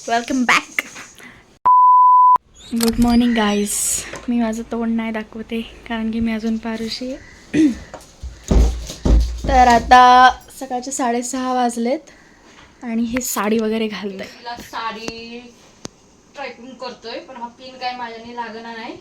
Welcome back. Good morning guys. मी माझं तोंड नाही दाखवते कारण की मी अजून पारुशी आहे. तर आता सकाळचे 6:30 वाजलेत आणि हे साडी वगैरे घालत आहे. साडी ट्रायपिंग करतोय पण हा पिन काय माझ्याने लागणार नाही.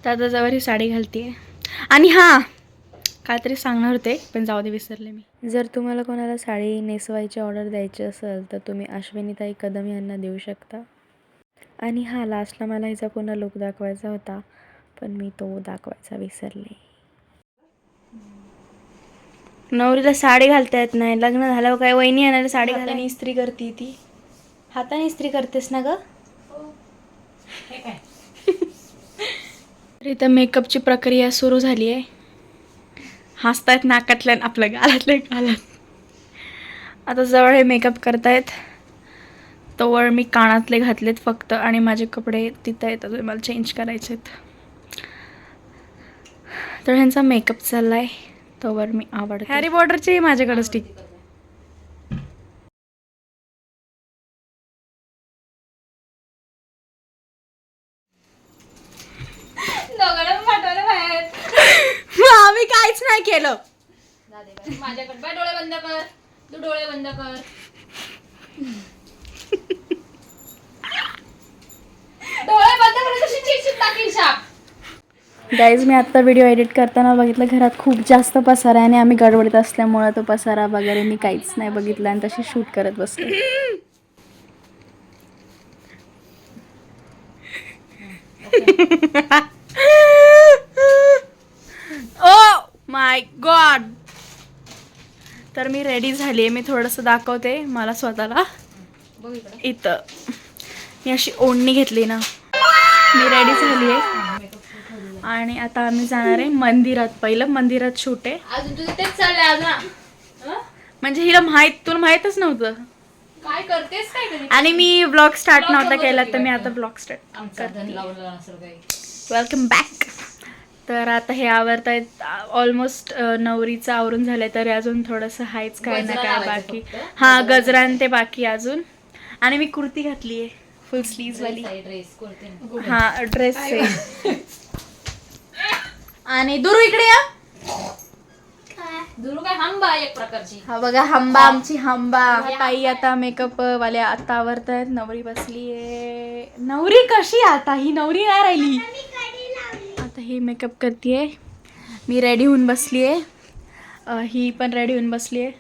तर आता जवळ ही साडी घालते. आणि हां, काहीतरी सांगणार होते पण जाऊ दे, विसरले मी. जर तुम्हाला कोणाला साडी नेसवायची ऑर्डर द्यायची असेल तर तुम्ही अश्विनीताई कदम यांना देऊ शकता. आणि हां, लास्टला मला हिचा पुन्हा लुक दाखवायचा होता पण मी तो दाखवायचा विसरले. नवरीला साडी घालता येत नाही. लग्न झाल्यावर काय वहिनी येणार साडी घालायला. इस्त्री करते ती. हाताने इस्त्री करतेस ना ग? तर इथं मेकअपची प्रक्रिया सुरू झाली आहे. हसतायत नाकातल्या आपल्या गालातल्या गालात. आता जवळ हे मेकअप करतायत तोवर मी कानातले घातलेत फक्त आणि माझे कपडे तिथं येतात, मला चेंज करायचे आहेत. तर ह्यांचा मेकअप चाललाय तोवर मी आवडते. हॅरी पॉटरची माझ्याकडे स्टिक. आम्ही काहीच नाही केलं. माझ्याकडे बाय, डोळे बंद कर. तू डोळे बंद कर. डोळे बंद कर. कशी चिडचिड टाकील शाप. गाईज, मी आत्ता व्हिडिओ एडिट करताना बघितलं घरात खूप जास्त पसारा आहे आणि आम्ही गडबडीत असल्यामुळे तो पसारा वगैरे मी काहीच नाही बघितला आणि तशी शूट करत बसले. Oh my God. तर मी रेडी झाली आहे. मी थोडंसं दाखवते मला स्वतःला. इथं मी अशी ओढणी घेतली ना, मी रेडी झाली आहे आणि आता आम्ही जाणार आहे मंदिरात. पहिलं मंदिरात शूट आहे. अजून तुझं तेच चाललंय आज ना? म्हणजे हिला तुला माहीतच नव्हतं काय करतेस काय कधी? आणि मी ब्लॉग स्टार्ट नव्हता केला तर मी आता ब्लॉग स्टार्ट आमचा धन लावला नसेल काही. Welcome back. तर आता हे आवरतायत. ऑलमोस्ट नवरीचं आवरून झालंय तर अजून थोडंसं हायच काय ना काय बाकी. हां, गजरान ते बाकी अजून. आणि मी कुर्ती घातली आहे फुल स्लीव्ह वाली. हां, ड्रेस आहे. आणि दुरू इकडे या. दुरू काय हंबा एक प्रकारची. हा बघा, हंबा आमची हंबा. ताई आता मेकअप वाल्या आता आवरतायत. नवरी बसलीये. नवरी कशी आता? ही नवरी नाही राहिली. आता ही मेकअप करतीये. मी रेडी होऊन बसलीये. ही पण रेडी होऊन बसलीये.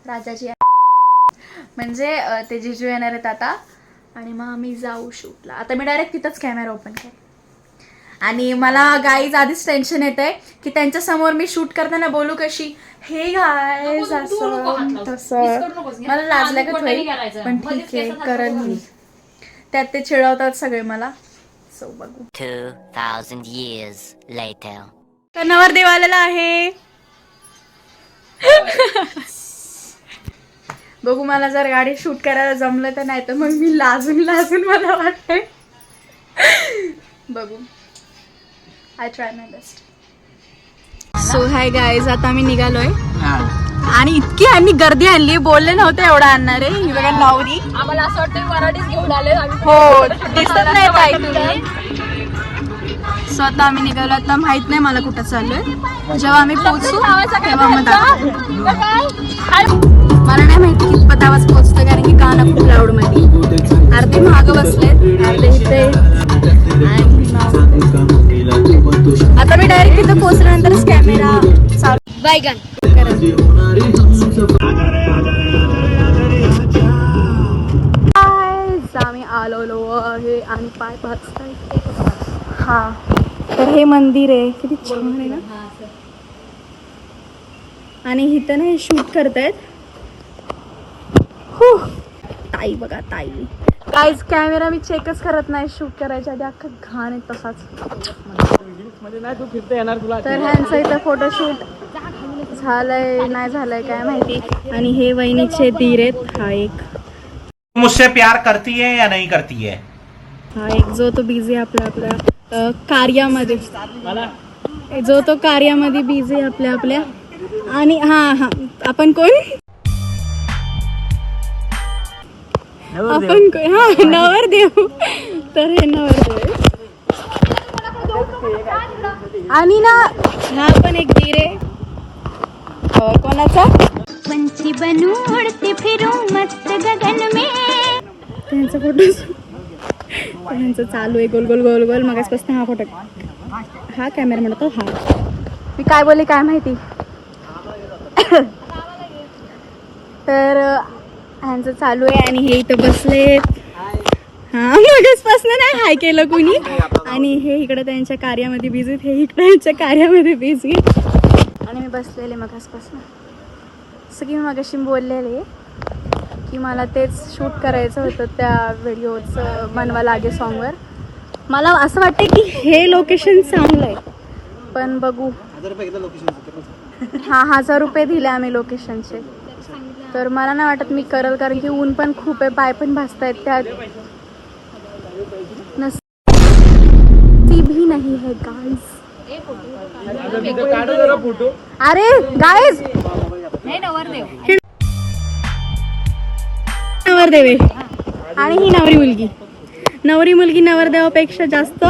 राजाची म्हणजे ते जिजू येणार आहेत आता आणि मग आम्ही जाऊ शूटला. आता मी डायरेक्ट तिथंच कॅमेरा ओपन केला. आणि मला गाईज आधीच टेन्शन येत आहे की त्यांच्या समोर मी शूट करताना बोलू कशी. हे गाईज असं तसं मला लाज लागत होईल पण ठीक आहे, करेन मी. त्यात ते चिडवतात सगळे मला. सो बघू. 2000 years later. तर नवरदेव आलेला आहे. बघू, मला जर गाडी शूट करायला जमलं तर, नाही तर मग मी लाजून मला वाटतंय. बघू, I try my best. So hi guys, आता आम्ही निघालोय आणि इतकी आम्ही गर्दी आणली. बोलले नव्हते एवढं आणणार आहे. ही बघा नवरी. आम्हाला असं वाटतं वराडीच घेऊन आले. हो, दिसत नाही ताई तुम्ही. स्वतः आम्ही निघालो. आता माहित नाही मला कुठं चाललोय. जेव्हा आम्ही पोहोचू तेव्हा मग मला नाही माहिती कितपत आवाज पोहोचतो कारण की काना खूप लाऊड मध्ये. अर्धे मागं बसलेत, अर्धे इथे. आता मी डायरेक्ट तिथं पोहोचल्यानंतरच कॅमेरा चालू. बायगन आम्ही आलो आहे आणि पाय भाजताय. हा, तर हे मंदिर आहे. किती छान आहे ना. आणि इथं ना हे शूट करतायत. ताई बघा, ताई. काहीच कॅमेरा मी चेकच करत नाही शूट करायच्या आधी. अख्खा घाण आहे तसाच. तर ह्यांचं इथं फोटोशूट झालंय नाही झालंय काय माहिती. आणि हे वहिनीचे दीर आहेत. हा एक मुझसे प्यार करती है या नहीं करती है. हा एक जो तो बिझी आपल्या कार्यामध्ये. जो तो कार्यामध्ये बिझी आपल्या. आणि हा आपण कोण आपण हा नवरदेव. तर हे नवरदेव आहे. आणि ना हा पण एक धीर आहे. कोणाचा पंछी बनू उड़ती फिरूं मस्त गगन में. त्यांचा फोटो त्यांचं चालू आहे गोल गोल गोल गोल. मगासपासून हा फोटो हा कॅमेरा म्हणतो हा. मी काय बोलले काय माहिती. तर ह्यांचं चालू आहे आणि हे इथं बसलेत. हा मगासपासून नाही हाय केलं कुणी. आणि हे इकडं त्यांच्या कार्यामध्ये बिझी, हे इकडं त्यांच्या कार्यामध्ये बिझी. आणि मी बसलेले मगासपासून. असं की मी मगाशी बोललेले की मला तेच शूट करायचं होतं त्या व्हिडिओचं मनवा लागे सॉन्गवर. मला असं वाटतं की हे लोकेशन चांगलं आहे पण बघू. 1000 रुपये दिले आम्ही लोकेशनचे. तर मला नाही वाटत मी करल कारण की ऊन पण खूप आहे, पाय पण भाजतायत. त्यात नसीब ही नाही है गाइस. अरे गाइस नवरदेव आहे आणि ही नवरी मुलगी नवरदेवापेक्षा जास्त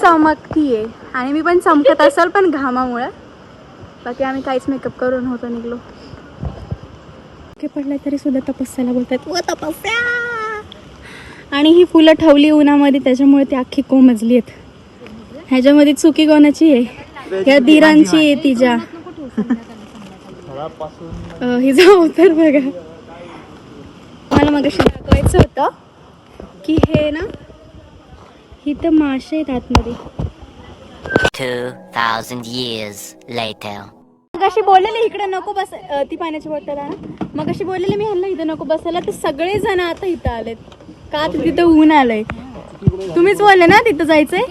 चमकती आहे. आणि मी पण चमकत असेल पण घामामुळे. बाकी आम्ही काहीच मेकअप करून होतो निघलो. पडलाय तरी सुद्धा तपस्याला बोलतात व तपस्या. आणि ही फुलं ठेवली उन्हामध्ये त्याच्यामुळे ती अख्खी कोमजली आहेत. ह्याच्यामध्ये चुकी कोणाची आहे? ह्या धीरांची आहे तिच्या. हिचा अवतार बघा. मला मगाशी दाखवायचं होतं की हे ना इथं मासे आहेत आतमध्ये. 2,000 years later. मगाशी बोललेले इकडे नको बस. ती पाण्याची बॉटल आहे ना. मगाशी बोललेले मी ह्यांना इथं नको बसायला. तर सगळे जण आता इथं आलेत का तिथं ऊन आलंय. तुम्हीच बोलले ना तिथं जायचंय.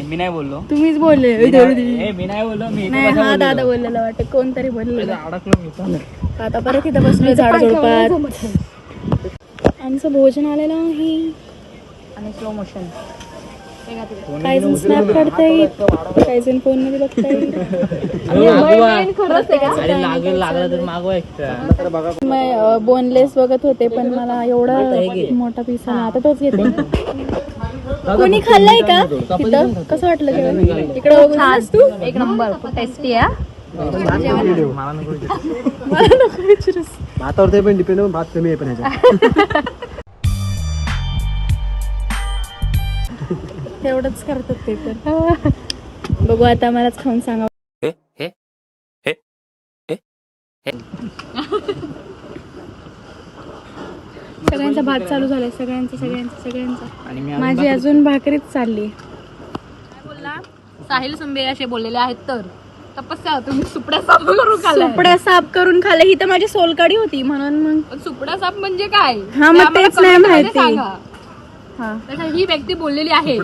मी नाही बोललो. तुम्हीच बोलले. मी नाही बोललो. मी नाही हा दादा बोललेला वाटत कोणतरी बोललेलं. अडकलो मी पण. आता परत इथं बसलो झाडझुडपात. आमचं भोजन आलेलं आहे. आणि स्लो मोशन. काही जण स्नॅप काढतायत, काही जण फोन मध्ये बघतायत. लागलं तर मागवा एक्स्ट्रा. बोनलेस बघत होते पण मला एवढा मोठा पीस आला. आता तोच घेते. कोणी खाल्लाय का इथं? कसं वाटलं जेवण? इकडे बघून तू एक नंबर खूप टेस्टी आहे. मला नको विचारूस. भातावर ते पण डिपेंड. भात कमी आहे पण ह्याच्यात. तेवढंच करतात ते तर. बघू आता मलाच खाऊन सांगा. सगळ्यांचा भात चालू झालाय. सगळ्यांचा. माझी अजून भाकरीच चालली. साहिल सुंबे असे बोललेले आहेत. तर तपस्या तुम्ही सुपड्या साफ करून खाल्लाय. सुपड्या साफ करून खाल्ले. ही तर माझी सोलकडी होती म्हणून मग. पण सुपडा साप म्हणजे काय? हा मग ते आम्हाला तेच नाही comment मध्ये माहिती. सांगा. हा तसं ही व्यक्ती बोललेली आहे.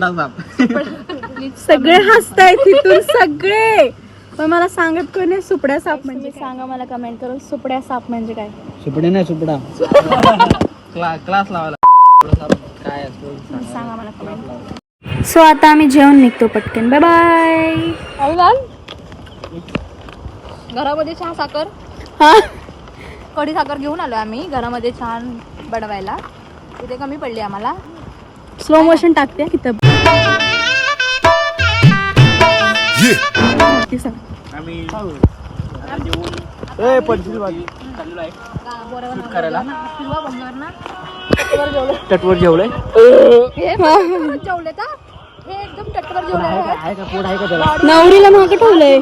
सगळे हसतायत तिथून सगळे. पण मला सांगत कोण नाही सुपड्या साप म्हणजे. सांगा मला कमेंट करून सुपड्या साप म्हणजे काय. सुपडे नाही सुपडा. क्लास लावायला काय असतो सांगा मला कमेंट. सो आता आम्ही जेवण निघतो पटकन. Bye bye. घरामध्ये चहा साखर हा कढी साखर घेऊन आलो आम्ही घरामध्ये छान बनवायला. इथे कमी पडली आम्हाला. स्लो मोशन टाकते तिथं. करायला तटवर जेवलंय. जेवले का? हे एकदम टटवर जेवले आहे. आहे का पोट आहे का त्याला? नवरीला मागे ठेवलंय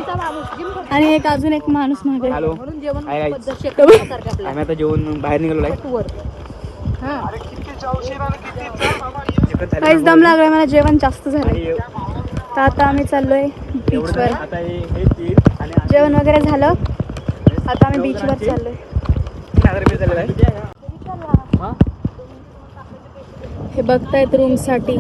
आणि एक अजून एक माणूस मागे. हॅलो म्हणून जेवण आहे पद्धतशीर आपल्या आम्ही आता जेवून बाहेर निघालो आहे. काहीच दम लागलाय मला. जेवण जास्त झालंय. तर आता आम्ही चाललोय बीचवर. आता हे तीन आणि जेवण वगैरे झालं. आता आम्ही बीचवर चाललोय. 3,000 रुपये झालेला आहे. हे बघतायत रूम साठी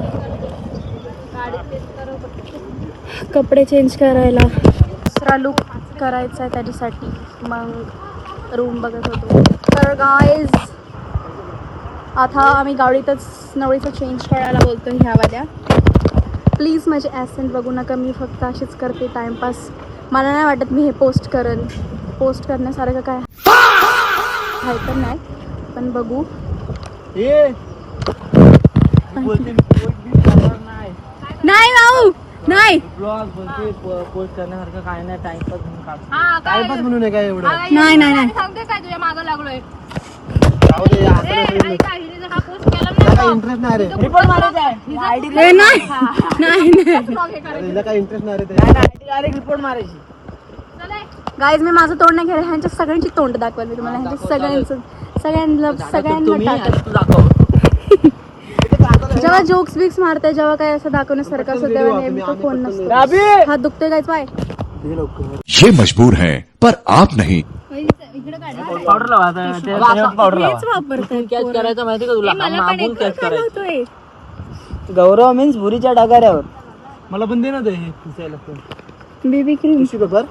कपडे चेंज करायला. दुसरा लुक करायचा आहे त्याच्यासाठी मग रूम बघत होतो. तर गाईज आता आम्ही गाडीतच नवरीचं चेंज करायला बोलतो. ह्यावाल्या प्लीज माझे ॲसेंट बघू नका. मी फक्त अशीच करते टाइमपास. मला नाही वाटत मी हे पोस्ट करेन. पोस्ट करण्यासारखं काय आहे तर नाही पण बघू. नाही भाऊ नाही ब्लॉग बोलते पोस्ट करण्यासारखं काय नाही, टाइमपास म्हणून काढतो. टाइमपास म्हणून आहे काय एवढं नाही नाही नाही सांगते काय तुझ्या मागं लागलोय राहू दे, असं नाही बोलू. ऐका, हिने जर हा पोस्ट केला हिला काय इंटरेस्ट नाही रे रिपोर्ट मारायचा आहे. आयडी नाही नाही नाही हिला काय इंटरेस्ट नाही रे ते. डायरेक्ट रिपोर्ट मारायची. गाईज मी माझं तोंड नाही घेणार, ह्यांच्या सगळ्यांची तोंड दाखवली तुम्हाला, ह्यांच्या सगळ्यांना टाकत. तू दाखव. जेव्हा जोक्स बिक्स मारते, जेव्हा काय असं दाखवण्यासारखं असं तेव्हा नेमकं फोन नसतो. हात दुखते गायच पाय. ये मजबूर हैं पर आप नहीं. पावडर लावायचं ते पावडर लावा. हेच वापरते कॅच करायचं माहिती का तुला? मागून कॅच करायचं. होतोय गौरव मीन्स भुरीच्या डगाऱ्यावर. मला पण दे ना ते हे पुसायला. Baby cream. टिश्यू पेपर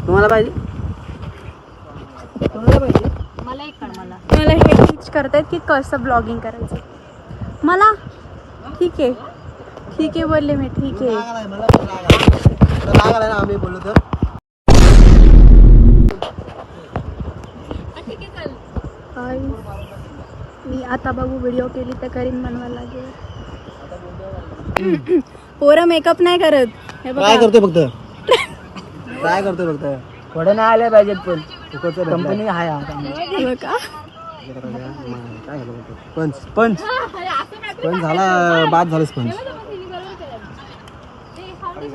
तुम्हाला पाहिजे? मला हे टीच करतायत की कसं ब्लॉगिंग करायचं. मला ठीक आहे बोलले मी, ठीक आहे. राग आलाय ना आम्ही बोललो तर. मी आता बघू व्हिडिओ केली तर करीन बनवायला लागेल. पोरं मेकअप नाही करत. हे बघा. ट्राय करतोय फक्त ट्राय करतोय फक्त. थोडे नाही आले पाहिजेत पण कंपनी आहे आता. हे बघा. काय झालं पंच पंच पंच झाला, बाद झालं पंच.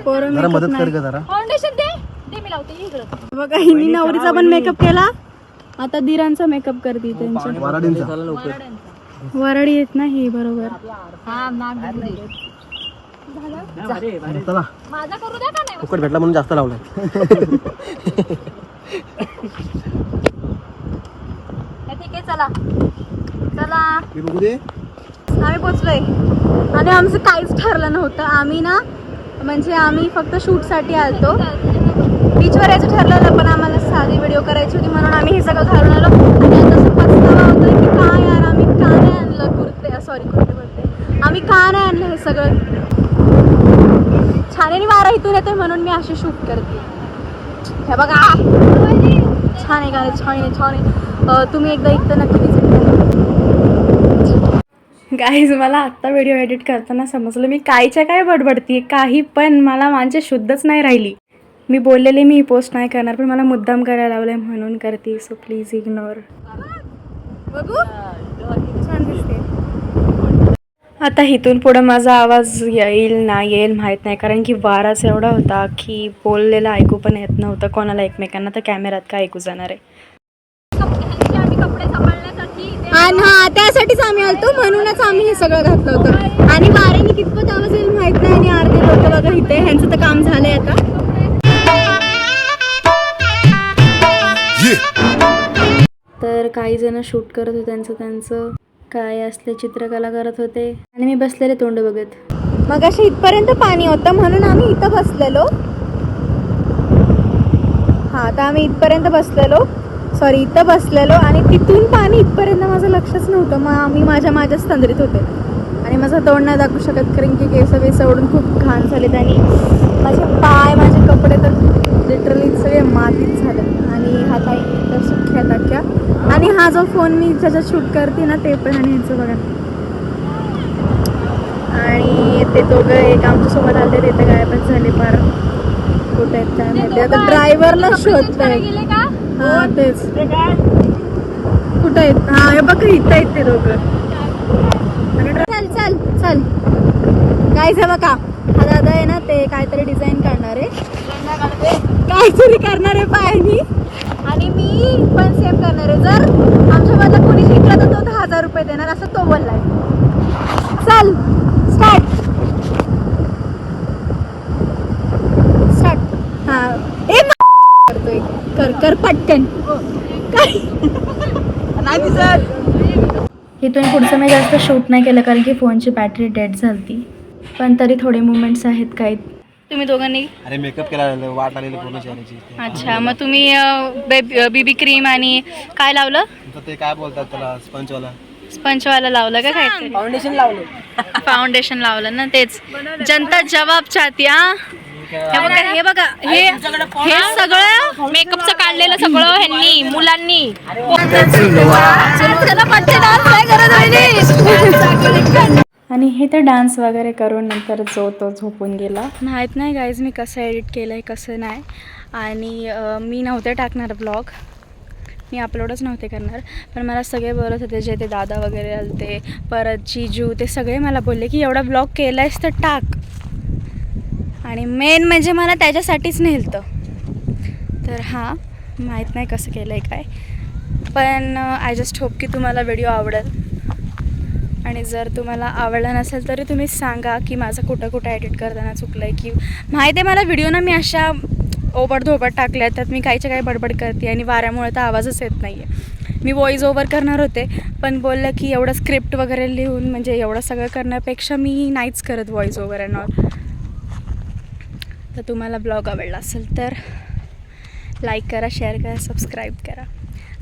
पोरं जरा makeup मदत नाही. कर का जरा. फाउंडेशन दे मी लावते इकडं. बघा हिनी नवरीचा पण मेकअप केला, आता दिरांचा मेकअप करते त्यांच्या. वराडींचा वराडी येत नाही बरोबर. चला माझा करू द्या का नाही? फुकट भेटला म्हणून जास्त लावलाय. ठीक आहे चला चला मी बघू दे. आम्ही पोचलोय आणि आमचं काहीच ठरलं नव्हतं. आम्ही ना म्हणजे आम्ही फक्त शूटसाठी आलतो. बीचवर यायचं ठरलेलं पण आम्हाला साधी व्हिडिओ करायची होती म्हणून आम्ही हे सगळं घालून आलो. आणि आता असं पस्तावा होतोय की काय यार आम्ही का नाही आणलं कुर्ते बोलते आम्ही का नाही आणलं हे सगळं. छानेनी वारा इथून येतोय म्हणून मी अशी शूट करते. हे बघा छान आहे गाणं, छान आहे. तुम्ही एकदा इथं नक्की विजिट करा. गाईज मला आत्ता व्हिडिओ एडिट करताना समजलं मी कायच्या काय बडबडते. काही पण मला माझे शुद्धच नाही राहिली. मी बोललेले मी ही पोस्ट नाही करणार पण मला मुद्दाम करायला लावलंय म्हणून करते. So please ignore. बघू छान दिसते. आता इथून पुढं माझा आवाज येईल ना येईल माहीत नाही, कारण की वाराच एवढा होता की बोललेलं ऐकू पण येत नव्हतं कोणाला एकमेकांना. तर कॅमेऱ्यात काय ऐकू जाणार आहे. आम्ही कपडे सांभाळण्यासाठी हा त्यासाठीच आम्ही आलतो म्हणूनच आम्ही हे सगळं घातलं होतं. आणि वाऱ्याने कितपत आवाज येईल माहित नाही. आणि अर्धे लोक बघा इथे ह्यांचं तर काम झालंय आता. तर काही जण शूट करत होते त्यांचं काय असले चित्रकला करत होते आणि मी बसलेले तोंड बघत. मग अशी इथपर्यंत पाणी होतं म्हणून आम्ही इथं बसलेलो. हा तर आम्ही इथपर्यंत बसलेलो इथं बसलेलो आणि तिथून पाणी इथपर्यंत माझं लक्षच नव्हतं. मग आम्ही माझ्याच तंद्रीत होते आणि माझं तोंड नाही दाखवू शकत कारण की केस ओढून खूप घाण झालेत आणि माझे पाय माझे कपडे तर लिटरली सगळे मातीत झाले आणि हाताई तर सुख्या टाक्या. आणि हा जो फोन मी ज्याच्यात शूट करते ना ते पण आणि ह्यांचं बघा. आणि ते दोघं एक आमच्यासोबत आले ते तर गायबच झाले पार. कुठे आहेत काय माहिती. आता ड्रायव्हरला शोधताय. हा तेच कुठं आहेत. हा हे बघा इथं आहेत ते दोघं. चल गाईज हे बघा हा दादा आहे ना ते काहीतरी डिझाईन करणार आहे काहीतरी करणार आहे पायानी आणि मी पण सेम करणार आहे. जर आमच्यामधला कोणी शिकला तर तो 10,000 रुपये देणार असं तो बोललाय. चल स्टार्ट. हा करतोय कर पटकन काय नाही सर. इथून पुढचं मी जास्त शूट नाही केलं कारण की फोनची बॅटरी डेड झाली. पण तरी थोडे मुवमेंट्स आहेत काही. तुम्ही दोघांनी अरे मेकअप केला वाट आलेली पूर्ण चेहऱ्याची. अच्छा मग तुम्ही बीबी क्रीम आणि काय लावलं. ते काय बोलतात त्याला स्पंचवाला लावलं का काय. फाउंडेशन लावलं ना. तेच जनता जवाब चाहती. हे बघा हे सगळं मेकअपचं काढलेलं सगळं ह्यांनी मुलांनी. हे तर डान्स वगैरे करून नंतर जो तो झोपून गेला. माहीत नाही गाईज मी कसं एडिट केलं आहे कसं नाही. आणि मी नव्हते टाकणार ब्लॉग, मी अपलोडच नव्हते करणार. पण मला सगळे बोलत होते, जे ते दादा वगैरे आलते, परत जीजू, ते सगळे मला बोलले की एवढा ब्लॉग केला आहेस तर टाक. आणि मेन म्हणजे मला त्याच्यासाठीच नेलतं. तर हां, माहीत नाही कसं केलं आहे काय, पण आय जस्ट होप की तुम्हाला व्हिडिओ आवडेल. आणि जर तुम्हाला आवडला नसेल तरी तुम्ही सांगा की माझं कुठं कुठं एडिट करताना चुकलं आहे. की माहिती आहे मला व्हिडिओ ना मी अशा ओबडधोबड टाकल्या, त्यात मी काहीच्या काही बडबड करते आणि वाऱ्यामुळे तर आवाजच येत नाही आहे. मी व्हॉईस ओव्हर करणार होते, पण बोललं की एवढं स्क्रिप्ट वगैरे लिहून म्हणजे एवढं सगळं करण्यापेक्षा मी नाहीच करत व्हॉईस ओव्हर अँड ऑल. तर तुम्हाला ब्लॉग आवडला असेल तर लाईक करा, शेअर करा, सबस्क्राईब करा.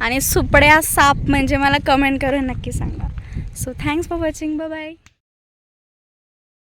आणि सुपड्या साप म्हणजे मला कमेंट करून नक्की सांगा. So thanks for watching. Bye bye.